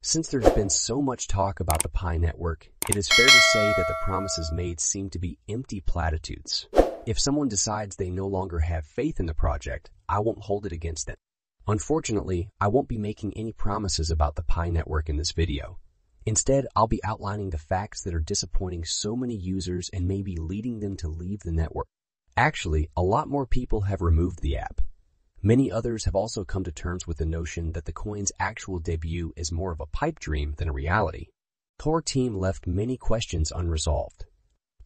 Since there's been so much talk about the Pi network, it is fair to say that the promises made seem to be empty platitudes. If someone decides they no longer have faith in the project, I won't hold it against them. Unfortunately, I won't be making any promises about the Pi network in this video. Instead, I'll be outlining the facts that are disappointing so many users and maybe leading them to leave the network. Actually, a lot more people have removed the app. Many others have also come to terms with the notion that the coin's actual debut is more of a pipe dream than a reality. The core team left many questions unresolved.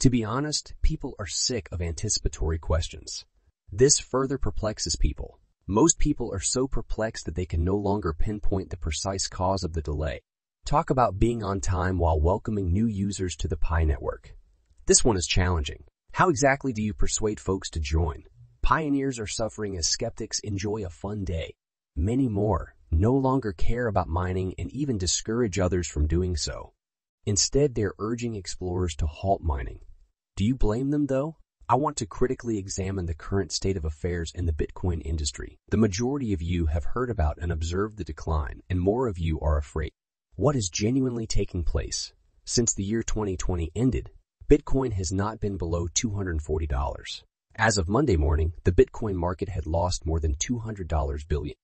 To be honest, people are sick of anticipatory questions. This further perplexes people. Most people are so perplexed that they can no longer pinpoint the precise cause of the delay. Talk about being on time while welcoming new users to the Pi network. This one is challenging. How exactly do you persuade folks to join? Pioneers are suffering as skeptics enjoy a fun day. Many more no longer care about mining and even discourage others from doing so. Instead, they're urging explorers to halt mining. Do you blame them, though? I want to critically examine the current state of affairs in the Bitcoin industry. The majority of you have heard about and observed the decline, and more of you are afraid. What is genuinely taking place? Since the year 2020 ended, Bitcoin has not been below $240. As of Monday morning, the Bitcoin market had lost more than $200 billion.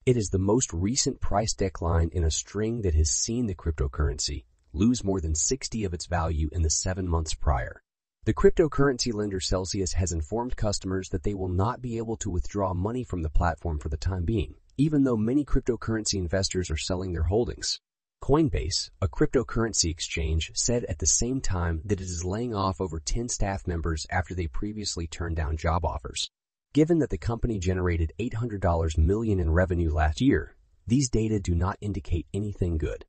It is the most recent price decline in a string that has seen the cryptocurrency lose more than 60 of its value in the 7 months prior. The cryptocurrency lender Celsius has informed customers that they will not be able to withdraw money from the platform for the time being, even though many cryptocurrency investors are selling their holdings. Coinbase, a cryptocurrency exchange, said at the same time that it is laying off over 10 staff members after they previously turned down job offers. Given that the company generated $800 million in revenue last year, these data do not indicate anything good.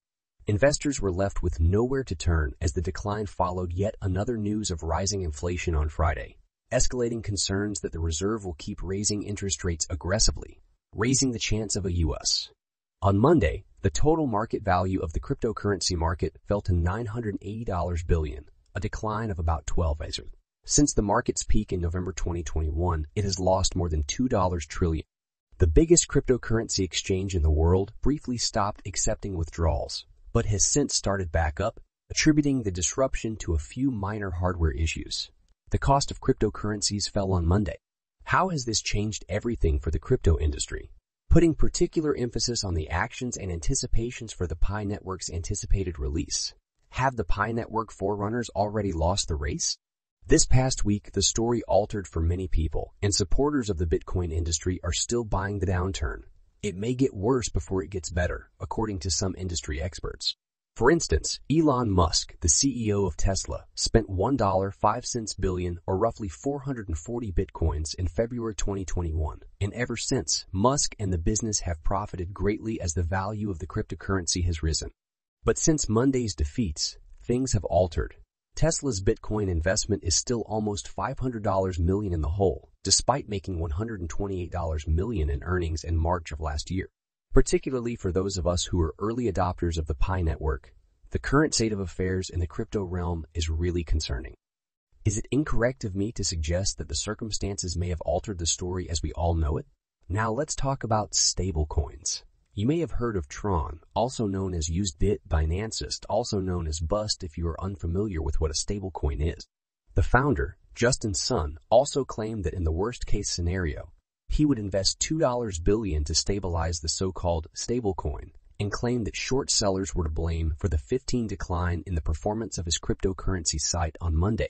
Investors were left with nowhere to turn as the decline followed yet another news of rising inflation on Friday, escalating concerns that the Reserve will keep raising interest rates aggressively, raising the chance of a U.S. On Monday, the total market value of the cryptocurrency market fell to $980 billion, a decline of about 12%. Since the market's peak in November 2021, it has lost more than $2 trillion. The biggest cryptocurrency exchange in the world briefly stopped accepting withdrawals, but has since started back up, attributing the disruption to a few minor hardware issues. The cost of cryptocurrencies fell on Monday. How has this changed everything for the crypto industry? Putting particular emphasis on the actions and anticipations for the Pi network's anticipated release. Have the Pi network forerunners already lost the race? This past week, the story altered for many people, and supporters of the Bitcoin industry are still buying the downturn. It may get worse before it gets better, according to some industry experts. For instance, Elon Musk, the CEO of Tesla, spent $1.05 billion or roughly 440 bitcoins in February 2021, and ever since, Musk and the business have profited greatly as the value of the cryptocurrency has risen. But since Monday's defeats, things have altered. Tesla's Bitcoin investment is still almost $500 million in the hole, despite making $128 million in earnings in March of last year. Particularly for those of us who are early adopters of the Pi network, the current state of affairs in the crypto realm is really concerning. Is it incorrect of me to suggest that the circumstances may have altered the story as we all know it? Now let's talk about stablecoins. You may have heard of Tron, also known as USDT by Binance, also known as BUST if you are unfamiliar with what a stablecoin is. The founder, Justin Sun, also claimed that in the worst-case scenario, he would invest $2 billion to stabilize the so-called stablecoin and claimed that short sellers were to blame for the 15% decline in the performance of his cryptocurrency site on Monday.